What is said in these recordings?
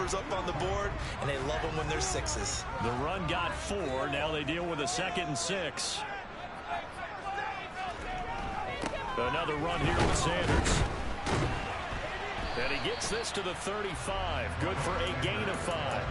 numbers up on the board, and they love them when they're sixes. The run got 4. Now they deal with a 2nd and 6. Another run here with Sanders. And he gets this to the 35. Good for a gain of 5.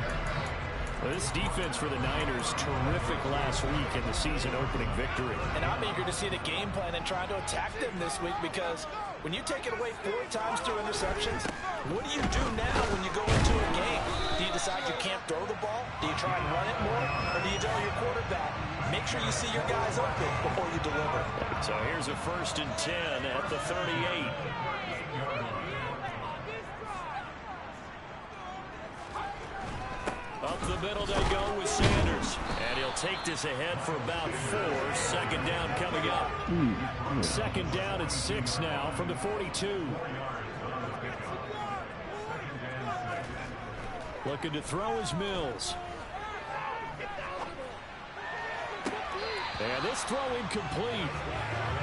This defense for the Niners, terrific last week in the season-opening victory. And I'm eager to see the game plan and try to attack them this week, because when you take it away 4 times through interceptions, what do you do now when you go into a game? Do you decide you can't throw the ball? Do you try and run it more? Or do you tell your quarterback, make sure you see your guys open before you deliver? So here's a 1st and 10 at the 38. Up the middle they go with Sanders. And he'll take this ahead for about 4. 2nd down coming up. 2nd down at 6 now from the 42. Looking to throw is Mills. And this throw incomplete.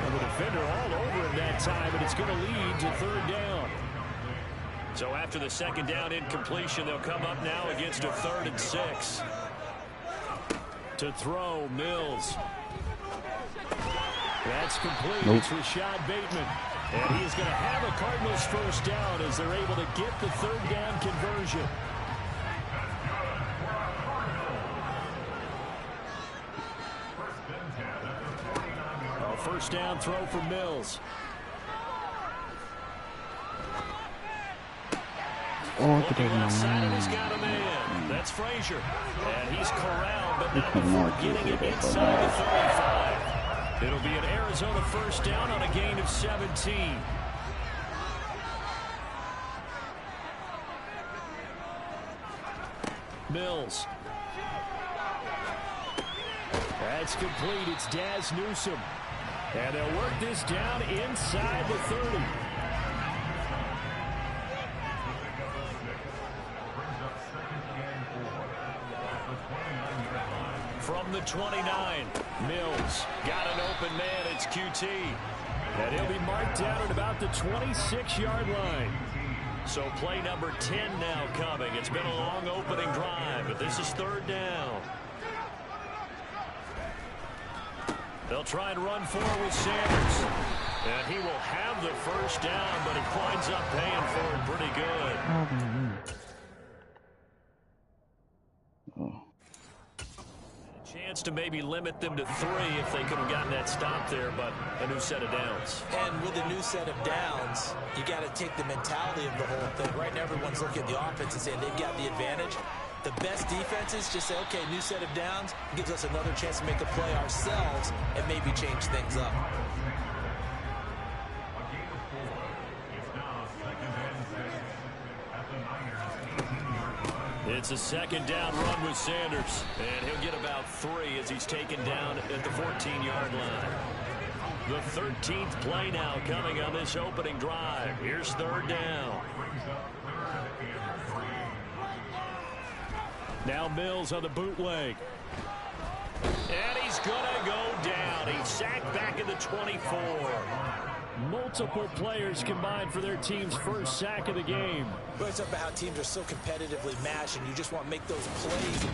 And the defender all over him that time, and it's going to lead to 3rd down. So after the 2nd down incompletion, they'll come up now against a 3rd and 6. To throw, Mills. That's complete. It's Rashad Bateman. And he's going to have a Cardinals 1st down as they're able to get the 3rd down conversion. A 1st down throw for Mills. Looking outside, and he's got a man. That's Frazier. And he's corralled, but not before getting it inside the 35. It'll be an Arizona 1st down on a gain of 17. Mills. That's complete. It's Daz Newsome. And they'll work this down inside the 30. From the 29, Mills got an open man. It's QT. And he'll be marked down at about the 26-yard line. So play number 10 now coming. It's been a long opening drive, but this is 3rd down. They'll try and run forward with Sanders. And he will have the 1st down, but he winds up paying for it pretty good. Chance to maybe limit them to 3 if they could have gotten that stop there, but a new set of downs. And with a new set of downs, you got to take the mentality of the whole thing. Right now, everyone's looking at the offense and saying they've got the advantage. The best defenses just say, okay, new set of downs, gives us another chance to make a play ourselves and maybe change things up. It's a 2nd down run with Sanders, and he'll get about 3 as he's taken down at the 14-yard line. The 13th play now coming on this opening drive. Here's 3rd down. Now Mills on the bootleg. And he's going to go down. He's sacked back at the 24. Multiple players combined for their team's 1st sack of the game. Well, it's about how teams are so competitively matched, and you just want to make those plays.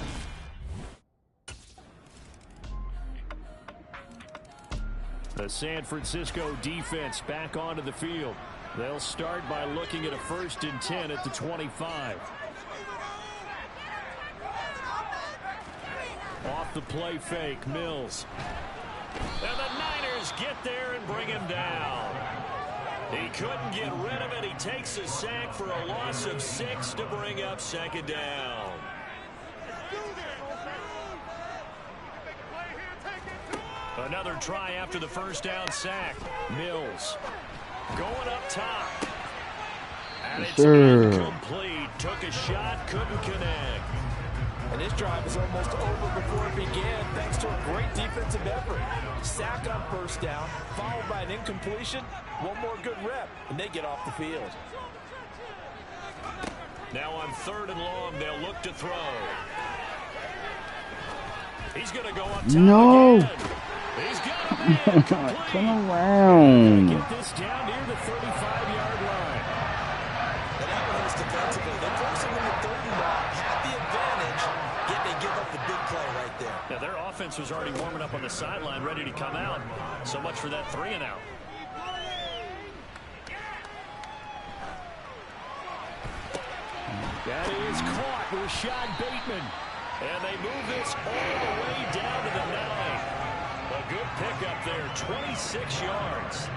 The San Francisco defense back onto the field. They'll start by looking at a 1st and 10 at the 25. Off the play fake, Mills. And the Niners get there and bring him down. He couldn't get rid of it. He takes a sack for a loss of 6 to bring up 2nd down. Another try after the 1st down sack. Mills going up top. And it's incomplete. Took a shot, couldn't connect. And this drive is almost over before it began, thanks to a great defensive effort. Sack on 1st down, followed by an incompletion. One more good rep, and they get off the field. Now on 3rd and long, they'll look to throw. He's going to go up top again. He's got a man complete. Come around. Get this down near the 35-yard line. And that one was defensively. They force him into 3rd and long. offense was already warming up on the sideline, ready to come out. So much for that 3-and-out. That is caught. Rashad Bateman. And they move this all the way down to the 9. A good pickup there, 26 yards.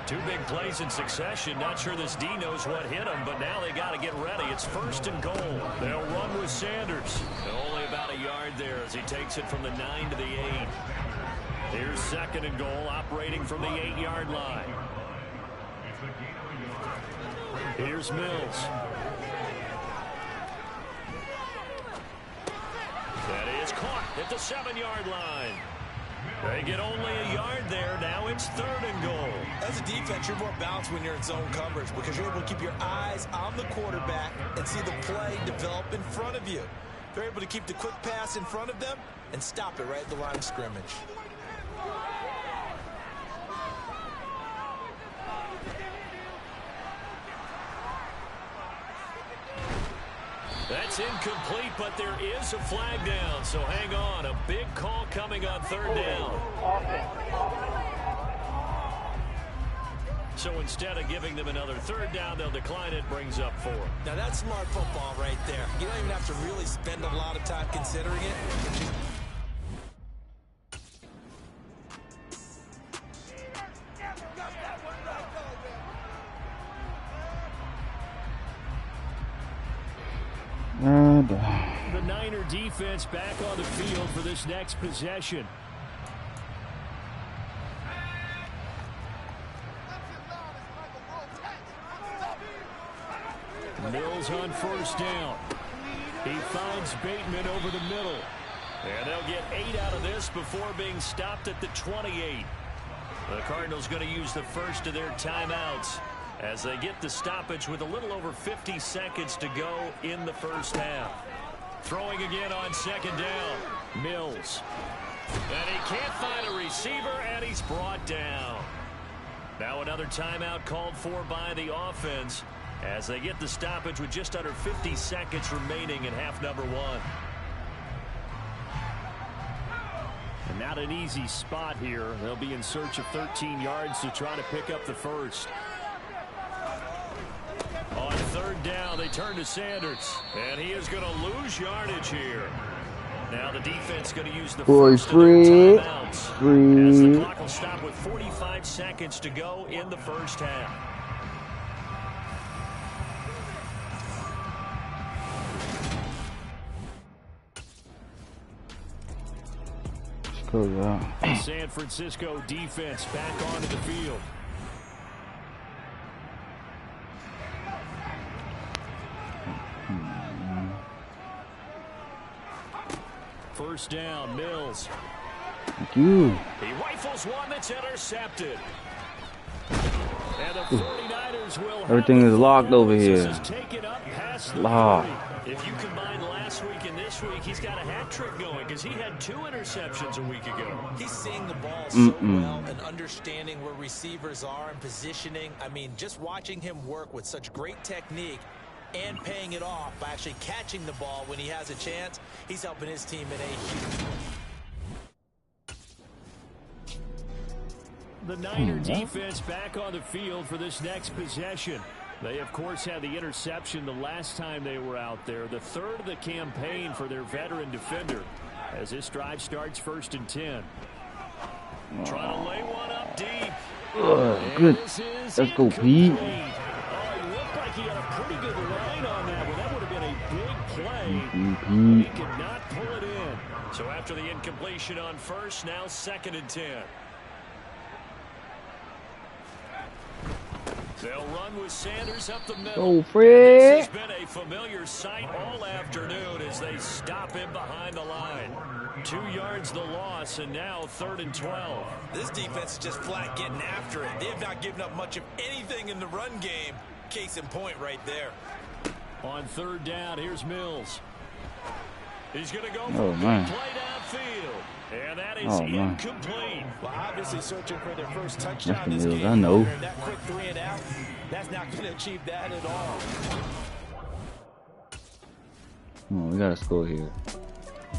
2 big plays in succession. Not sure this D knows what hit him, but now they got to get ready. It's 1st and goal. They'll run with Sanders. Only about a yard there as he takes it from the 9 to the 8. Here's 2nd and goal, operating from the 8-yard line. Here's Mills. That is caught at the 7-yard line. They get only a yard there. Now it's 3rd and goal. As a defense, you're more balanced when you're in zone coverage because you're able to keep your eyes on the quarterback and see the play develop in front of you. They're able to keep the quick pass in front of them and stop it right at the line of scrimmage. That's incomplete, but there is a flag down, so hang on. A big call coming on 3rd down. So instead of giving them another 3rd down, they'll decline it, brings up 4. Now that's smart football right there. You don't even have to really spend a lot of time considering it. The Niner defense back on the field for this next possession. Mills on 1st down. He finds Bateman over the middle. And they'll get 8 out of this before being stopped at the 28. The Cardinals going to use the first of their timeouts as they get the stoppage with a little over 50 seconds to go in the 1st half. Throwing again on 2nd down. Mills. And he can't find a receiver, and he's brought down. Now another timeout called for by the offense as they get the stoppage with just under 50 seconds remaining in half number 1. And not an easy spot here. They'll be in search of 13 yards to try to pick up the first. On 3rd down, they turn to Sanders, and he is going to lose yardage here. Now the defense going to use the first of their timeouts as the clock will stop with 45 seconds to go in the 1st half. San Francisco defense back onto the field. First down, Mills. Thank you. He rifles one that's intercepted. And the 49ers will Everything is locked over here. Locked. If you combine last week and this week, he's got a hat trick going because he had 2 interceptions a week ago. He's seeing the ball so well and understanding where receivers are and positioning. I mean, just watching him work with such great technique and paying it off by actually catching the ball when he has a chance, he's helping his team in a huge way. The Niner defense back on the field for this next possession. They, of course, had the interception the last time they were out there. The 3rd of the campaign for their veteran defender as this drive starts 1st and 10. Trying to lay one up deep. Good. Let's go, Pete. He looked like he had a pretty good line on that one. That would have been a big play. But he could not pull it in. So after the incompletion on 1st, now 2nd and 10. They'll run with Sanders up the middle. Go, Fred. This has been a familiar sight all afternoon as they stop him behind the line. 2 yards the loss, and now 3rd and 12. This defense is just flat getting after it. They have not given up much of anything in the run game. Case in point right there. On 3rd down, here's Mills. He's going to go for Oh, man. play downfield. And that is incomplete. Well, obviously searching for their first touchdown That's this Mills, game. I know. That quick 3 and out, that's not going to achieve that at all. Oh, we got to score here.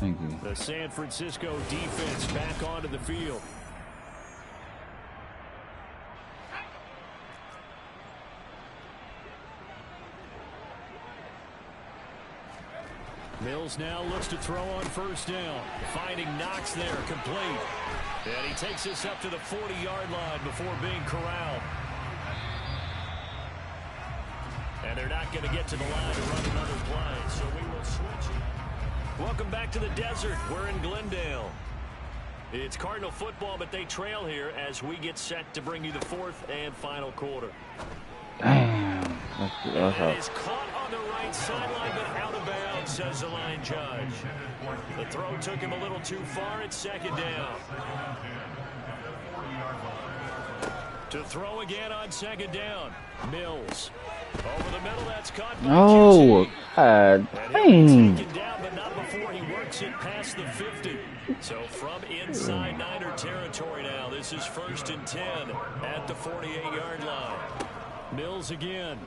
Thank you. The San Francisco defense back onto the field. Mills now looks to throw on first down. Finding Knox there, complete. And he takes us up to the 40-yard line before being corralled. And they're not going to get to the line to run another play, so we will switch it. Welcome back to the desert. We're in Glendale. It's Cardinal football, but they trail here as we get set to bring you the fourth and final quarter. Damn. That's And is caught on the right sideline, but out of bounds, says the line judge. The throw took him a little too far at second down. To throw again on second down. Mills. Over the middle, that's caught by Oh, QT. God And he'll dang. be taken down, but not before he works it past the 50. So from inside Niner territory now, this is 1st and 10 at the 48-yard line. Mills again.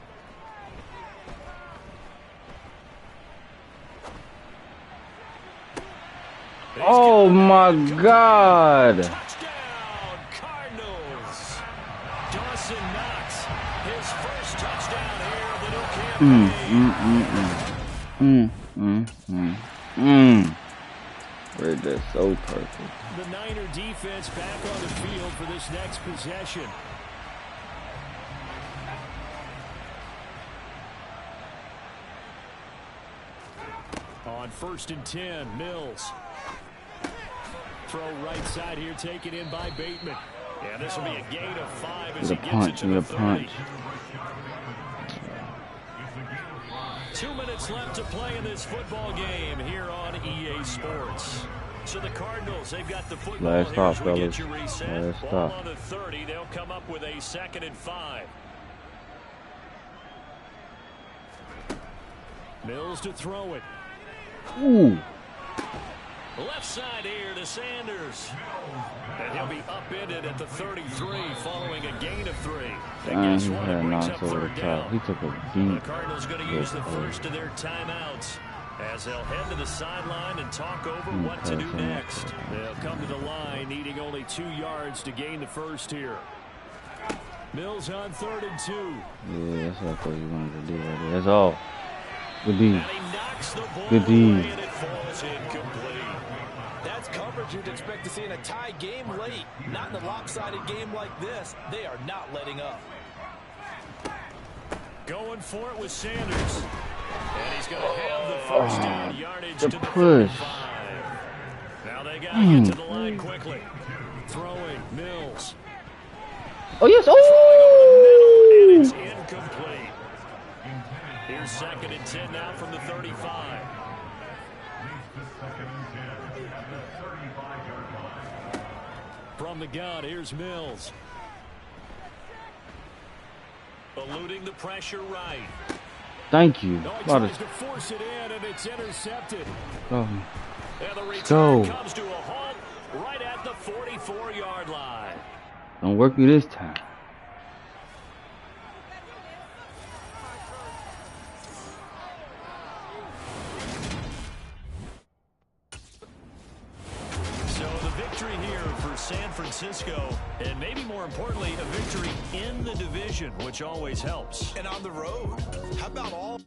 Oh, my God. Touchdown, Cardinals. Dawson Knox, his first touchdown here of the new campaign. Read that so perfect. The Niner defense back on the field for this next possession. On 1st and 10, Mills. Throw right side here, taken in by Bateman. And this will be a gain of 5 as he gets it to the 30. 2 minutes left to play in this football game here on EA Sports. So the Cardinals, they've got the football Last here stop, as we fellas. get you reset. Last Ball stop. on the 30. They'll come up with a 2nd and 5. Mills to throw it. Ooh. Left side here to Sanders. And he'll be upended at the 33 following a gain of 3. And guess He what? It had brings knocks up over the 3rd top. down. He took a The deep. Cardinals going to use the first of their timeouts as they'll head to the sideline and talk over what to do next. They'll come to the line needing only 2 yards to gain the first here. Mills on 3rd and 2. Yeah, that's what I thought you wanted to do right there. That's all. Good D. And he knocks the ball Good D. away and it falls incomplete. That's coverage you'd expect to see in a tie game late. Not in a lopsided game like this. They are not letting up. Going for it with Sanders. And he's going to have the first down yardage the to the push. 35. Now they got to get to the line quickly. Throwing Mills. Oh, yes. And Oh! it's incomplete. Here's 2nd and 10 now from the 35. From the gun, here's Mills. Eluding the pressure right. Thank you. No, he About tries to force it in, and it's intercepted. to And the Let's return go. comes to a halt right at the 44-yard line. Don't work me this time. So the victory here for San Francisco, and maybe more importantly, a victory in the division, which always helps. And on the road. How about all?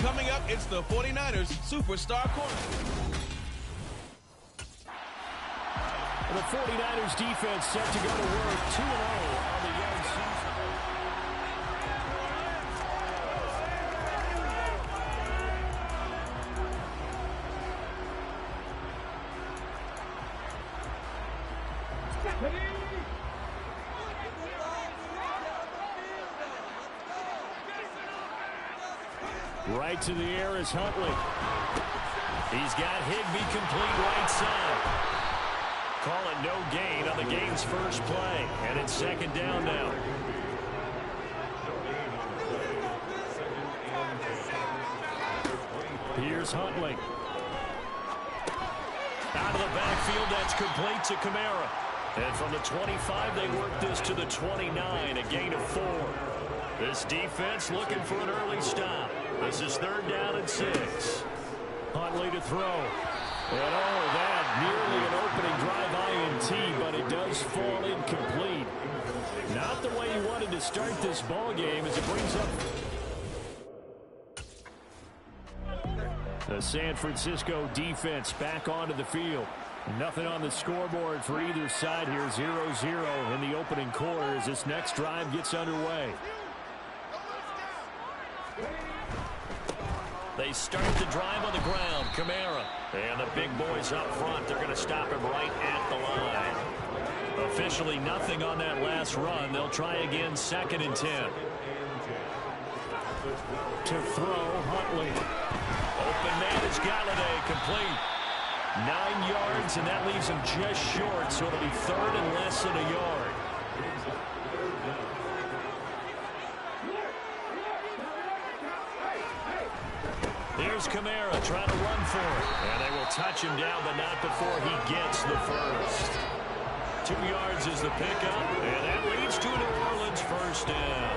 Coming up, it's the 49ers Superstar Corner. The 49ers defense set to go to work 2-0 on the young season. Right to the air is Huntley. He's got Higbee complete right side. Call it no gain on the game's first play. And it's second down now. Here's Huntley. Out of the backfield, that's complete to Kamara. And from the 25, they work this to the 29, a gain of 4. This defense looking for an early stop. This is third down and 6. Huntley to throw. And oh, that nearly an opening drive INT, but it does fall incomplete. Not the way he wanted to start this ball game as it brings up the San Francisco defense back onto the field. Nothing on the scoreboard for either side here. 0-0 in the opening quarter as this next drive gets underway. They start the drive on the ground. Kamara. And the big boys up front. They're going to stop him right at the line. Officially nothing on that last run. They'll try again, 2nd and 10. To throw, Huntley. Open man is Galladay, complete. 9 yards, and that leaves him just short, so it'll be third and less than a yard. Here's Kamara trying to run for it. And they will touch him down, but not before he gets the first. 2 yards is the pickup, and that leads to a New Orleans first down.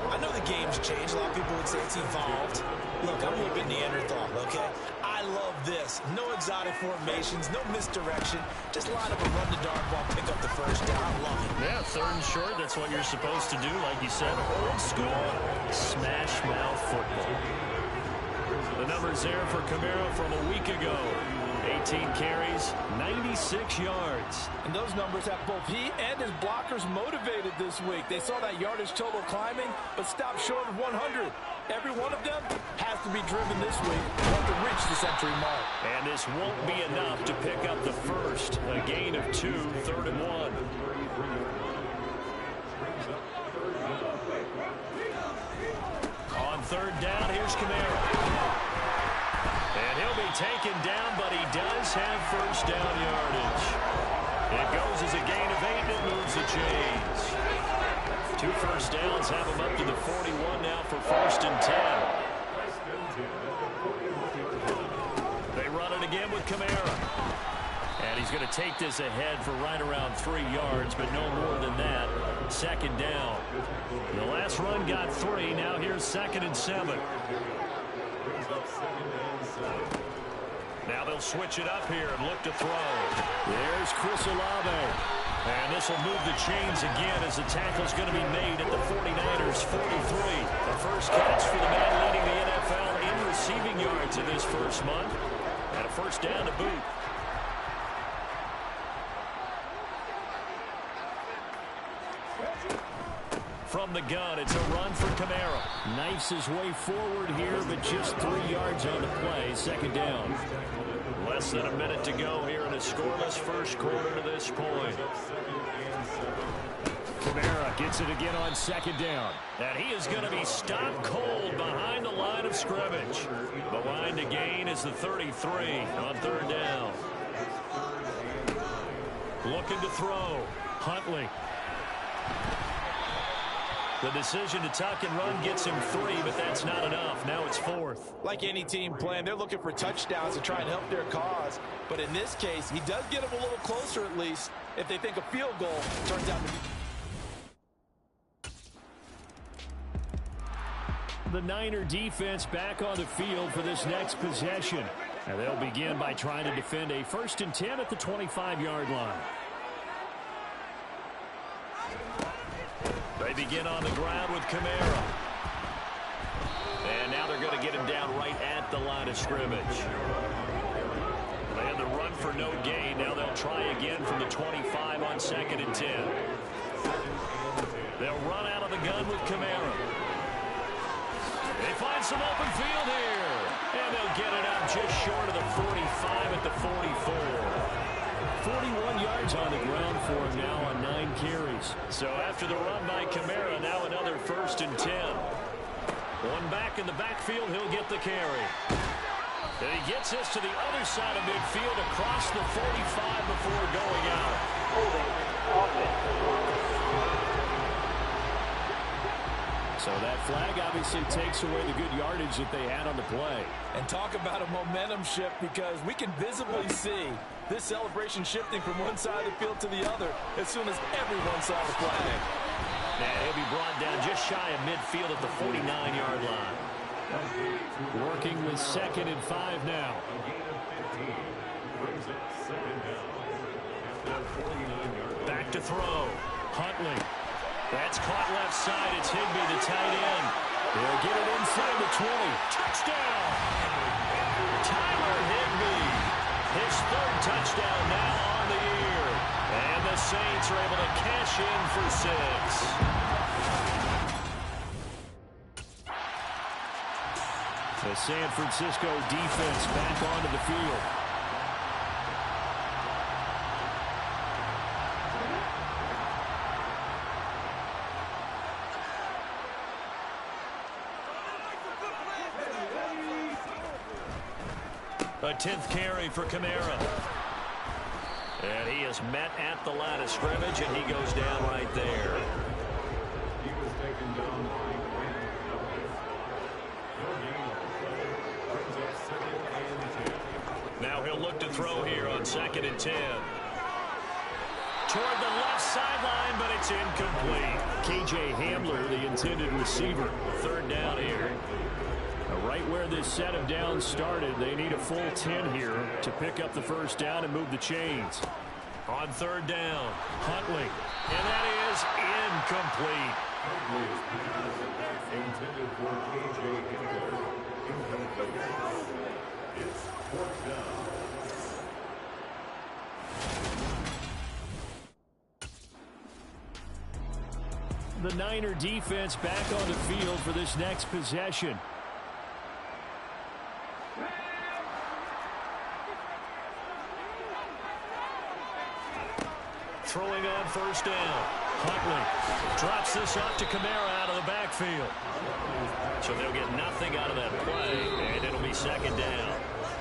I know the game's changed. A lot of people would say it's evolved. Look, I'm a little bit Neanderthal, okay? I love this. No exotic formations, no misdirection. Just line up a run the darn ball, pick up the first down. I love it. Yeah, third and short, that's what you're supposed to do. Like you said, old school, smash mouth football. The numbers there for Kamara from a week ago. 18 carries, 96 yards. And those numbers have both he and his blockers motivated this week. They saw that yardage total climbing, but stopped short of 100. Every one of them has to be driven this week to reach the century mark. And this won't be enough to pick up the first. A gain of 2, 3rd and 1. On third down, here's Kamara. And he'll be taken down, but he does have first down yardage. It goes as a gain of 8, and it moves the chains. 2 first downs have him up to the 41 now for 1st and 10. They run it again with Kamara. And he's going to take this ahead for right around 3 yards, but no more than that. 2nd down. The last run got 3. Now here's 2nd and 7. Now they'll switch it up here and look to throw. There's Chris Olave. And this will move the chains again as the tackle's going to be made at the 49ers 43. The first catch for the man leading the NFL in receiving yards in this first month. And a first down to boot. From the gun, it's a run for Kamara. Knifes his way forward here, but just 3 yards on the play. 2nd down. Less than a minute to go here in a scoreless first quarter to this point. Kamara gets it again on 2nd down. And he is going to be stopped cold behind the line of scrimmage. The line to gain is the 33 on 3rd down. Looking to throw. Huntley. The decision to tuck and run gets him 3, but that's not enough. Now it's 4th. Like any team playing, they're looking for touchdowns to try and help their cause. But in this case, he does get them a little closer at least if they think a field goal turns out to be. The Niner defense back on the field for this next possession. And they'll begin by trying to defend a 1st and 10 at the 25-yard line. They begin on the ground with Kamara. And now they're going to get him down right at the line of scrimmage. They had the run for no gain. Now they'll try again from the 25 on 2nd and 10. They'll run out of the gun with Kamara. They find some open field here. And they'll get it out just short of the 45 at the 44. 41 yards on the ground for him now on 9 carries. So after the run by Kamara, now another 1st and 10. One back in the backfield, he'll get the carry. And he gets this to the other side of midfield across the 45 before going out. So that flag obviously takes away the good yardage that they had on the play. And talk about a momentum shift, because we can visibly see this celebration shifting from one side of the field to the other as soon as everyone saw the flag. And he'll be brought down just shy of midfield at the 49-yard line. Working with 2nd and 5 now. Back to throw. Huntley. That's caught left side. It's Higbee, the tight end. They'll get it inside the 20. Touchdown! Tyler Higbee. His 3rd touchdown now on the year. And the Saints are able to cash in for 6. The San Francisco defense back onto the field. A 10th carry for Kamara. And he is met at the line of scrimmage, and he goes down right there. Now he'll look to throw here on 2nd and 10. Toward the left sideline, but it's incomplete. KJ Hamler, the intended receiver. 3rd down here. Right where this set of downs started, they need a full 10 here to pick up the 1st down and move the chains. On 3rd down, Huntley. And that is incomplete. Intended for KJ Hamler. It's 4th down. The Niner defense back on the field for this next possession. Throwing on 1st down. Huntley drops this off to Kamara out of the backfield. So they'll get nothing out of that play, and it'll be 2nd down.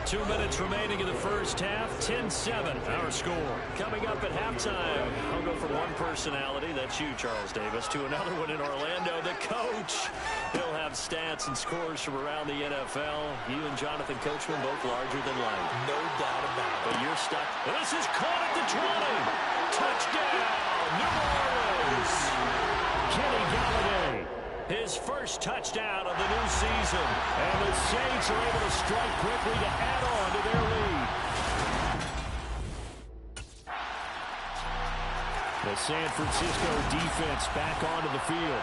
2 minutes remaining in the 1st half. 10-7, our score. Coming up at halftime, I'll go from one personality, that's you, Charles Davis, to another one in Orlando, the coach. He'll have stats and scores from around the NFL. You and Jonathan Coachman both larger than life. No doubt about it. But you're stuck. This is caught at the 20. Touchdown, New Orleans. Kenny Galladay. His 1st touchdown of the new season. And the Saints are able to strike quickly to add on to their lead. The San Francisco defense back onto the field.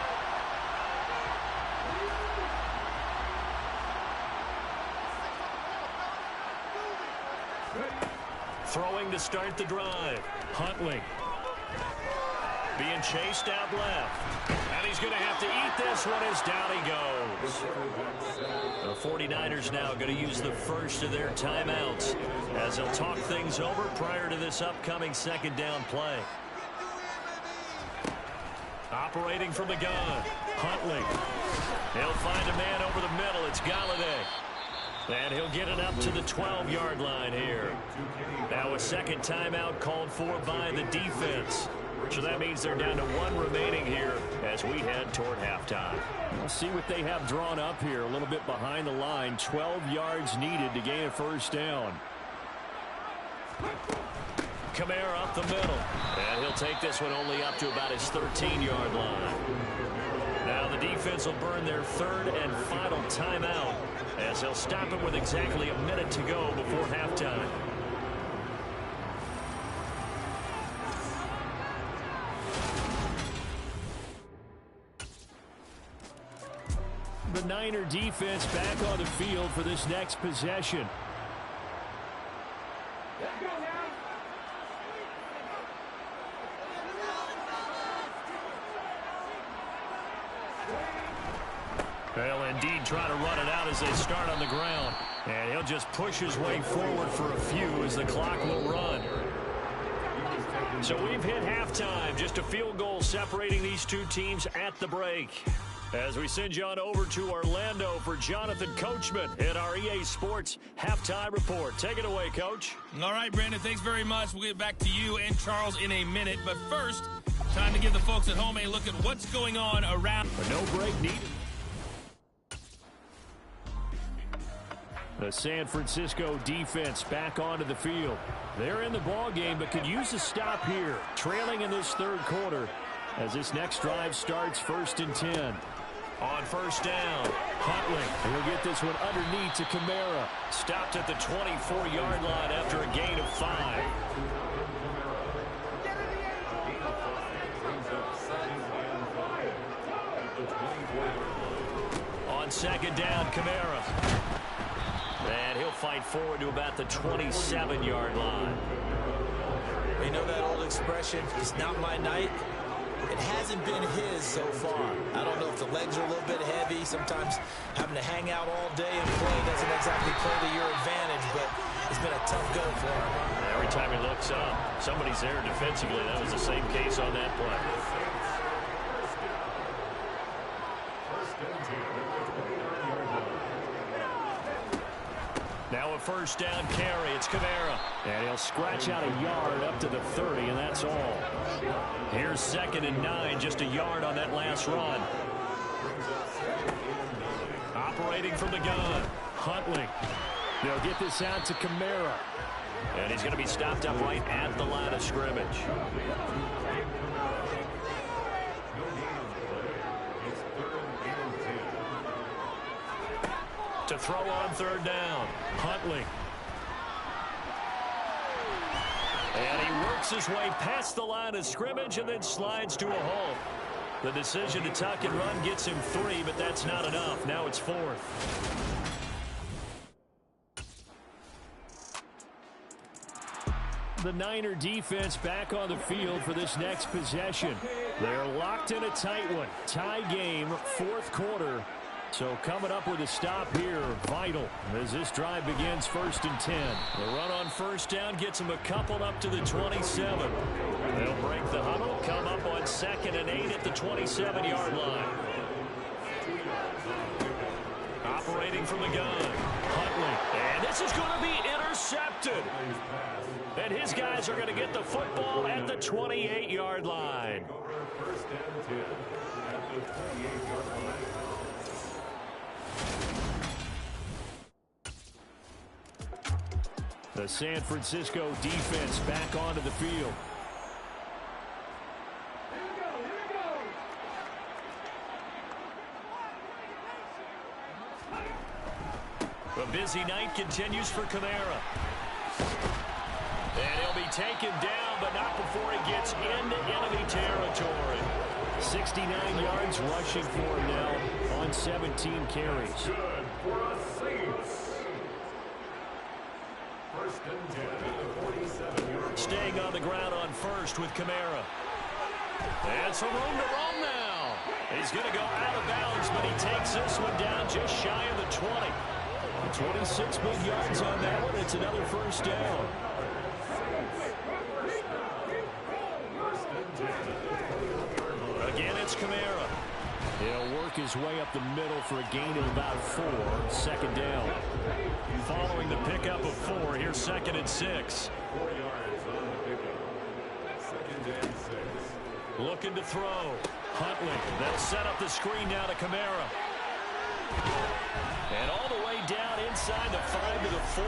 Throwing to start the drive. Huntley. Being chased out left. And he's going to have to eat this one as down he goes. The 49ers now going to use the 1st of their timeouts as they'll talk things over prior to this upcoming 2nd down play. Operating from the gun. Huntley. He'll find a man over the middle. It's Galladay. And he'll get it up to the 12-yard line here. Now a 2nd timeout called for by the defense. So that means they're down to 1 remaining here as we head toward halftime. We'll see what they have drawn up here a little bit behind the line. 12 yards needed to gain a 1st down. Kamara up the middle. And he'll take this one only up to about his 13-yard line. Now the defense will burn their 3rd and final timeout as they'll stop it with exactly a minute to go before halftime. The Niner defense back on the field for this next possession. They'll indeed try to run it out as they start on the ground. And he'll just push his way forward for a few as the clock will run. So we've hit halftime. Just a field goal separating these two teams at the break. As we send you on over to Orlando for Jonathan Coachman at our EA Sports Halftime Report. Take it away, Coach. All right, Brandon, thanks very much. We'll get back to you and Charles in a minute. But first, time to give the folks at home a look at what's going on around. But no break needed. The San Francisco defense back onto the field. They're in the ball game, but could use a stop here. Trailing in this third quarter as this next drive starts 1st and 10. On first down, Huntley will get this one underneath to Kamara. Stopped at the 24-yard line after a gain of 5. On second down, Kamara. And he'll fight forward to about the 27-yard line. You know that old expression, it's not my night? It hasn't been his so far. I don't know if the legs are a little bit heavy. Sometimes having to hang out all day and play doesn't exactly play to your advantage, but it's been a tough go for him. Every time he looks up, somebody's there defensively. That was the same case on that play. Now a first down carry. It's Kamara. And he'll scratch out a yard up to the 30, and that's all. Here's 2nd and 9, just a yard on that last run. Operating from the gun, Huntley. They'll get this out to Kamara. And he's going to be stopped up right at the line of scrimmage. To throw on third down, Huntley. And he works his way past the line of scrimmage and then slides to a halt. The decision to tuck and run gets him 3, but that's not enough. Now it's 4th. The Niner defense back on the field for this next possession. They're locked in a tight one. Tie game, 4th quarter. So coming up with a stop here, vital, as this drive begins 1st and 10. The run on first down gets them a couple up to the 27. They'll break the huddle, come up on 2nd and 8 at the 27-yard line. Operating from the gun, Huntley. And this is going to be intercepted. And his guys are going to get the football at the 28-yard line. The San Francisco defense back onto the field. The busy night continues for Kamara. And he'll be taken down, but not before he gets into enemy territory. 69 yards rushing for him now on 17 carries. Staying on the ground on first with Kamara. And some room to run now. He's going to go out of bounds, but he takes this one down just shy of the 20. 26 big yards on that one. It's another first down. Again, it's Kamara. He'll work his way up the middle for a gain of about 4. 2nd down. Following the pickup of 4, here's 2nd and 6. Looking to throw. Huntley. They'll set up the screen now to Kamara. And all the way down inside the 5 to the 4.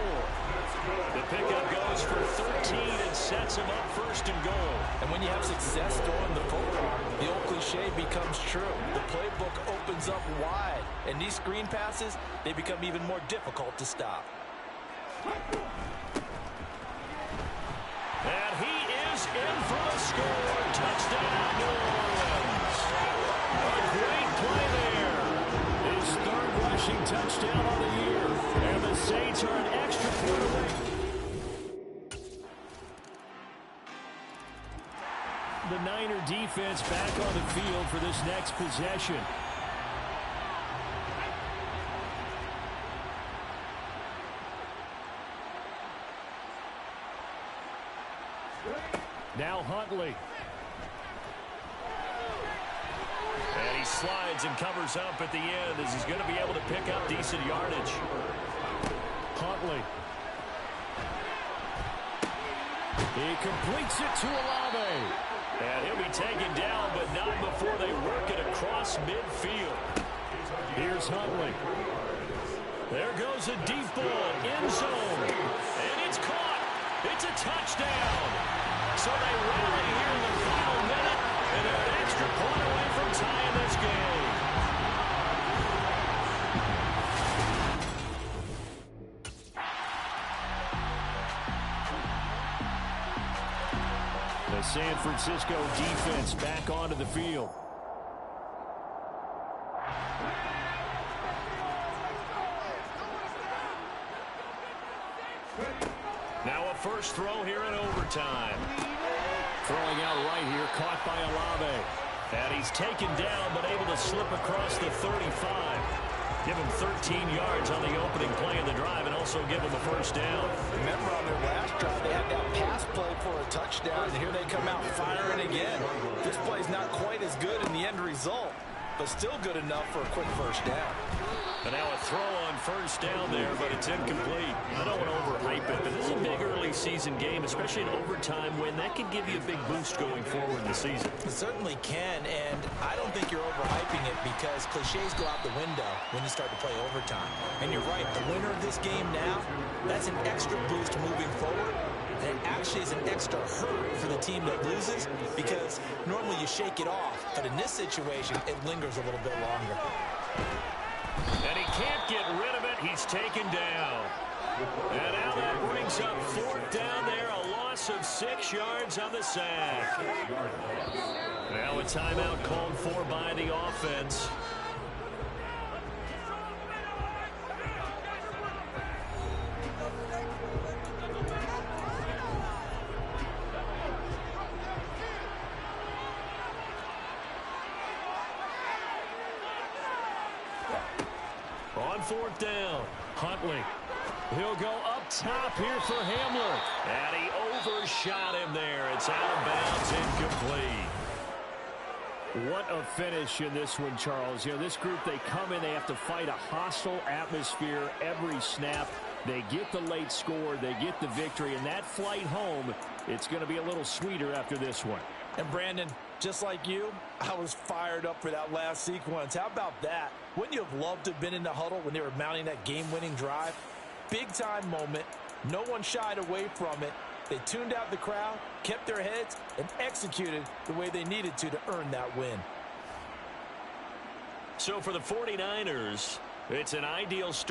The pickup goes for 13 and sets him up 1st and goal. And when you have success throwing the football, the old cliche becomes true. The playbook opens up wide. And these screen passes, they become even more difficult to stop. And he is in for the score. Touchdown, New Orleans. A great play there. His 3rd rushing touchdown on the year. And the Saints are an extra point away. The Niner defense back on the field for this next possession. Now Huntley. And he slides and covers up at the end as he's going to be able to pick up decent yardage. Huntley. He completes it to Olave. And he'll be taken down, but not before they work it across midfield. Here's Huntley. There goes a deep ball, end zone. And it's caught. It's a touchdown. So they rally here in the final minute, and they're an extra point away from tying this game. The San Francisco defense back onto the field. Now a first throw here in overtime. Throwing out right here, caught by Olave. And he's taken down, but able to slip across the 35. Give him 13 yards on the opening play of the drive and also give him a first down. Remember on their last drive, they had that pass play for a touchdown, and here they come out firing again. This play's not quite as good in the end result, but still good enough for a quick first down. And now a throw on first down there, but it's incomplete. I don't want to overhype it, but this is a big early season game, especially an overtime win. That can give you a big boost going forward in the season. It certainly can, and I don't think you're overhyping it because cliches go out the window when you start to play overtime. And you're right, the winner of this game now, that's an extra boost moving forward. And it actually is an extra hurt for the team that loses because normally you shake it off. But in this situation, it lingers a little bit longer. And he can't get rid of it. He's taken down. And now that brings up fourth down there. A loss of 6 yards on the sack. Now a timeout called for by the offense. On fourth down, Huntley. He'll go up top here for Hamler. And he overshot him there. It's out of bounds, incomplete. What a finish in this one, Charles. You know, this group, they come in, they have to fight a hostile atmosphere every snap. They get the late score, they get the victory, and that flight home, it's going to be a little sweeter after this one. And Brandon, just like you, I was fired up for that last sequence. How about that? Wouldn't you have loved to have been in the huddle when they were mounting that game-winning drive? Big-time moment. No one shied away from it. They tuned out the crowd, kept their heads, and executed the way they needed to earn that win. So for the 49ers, it's an ideal start.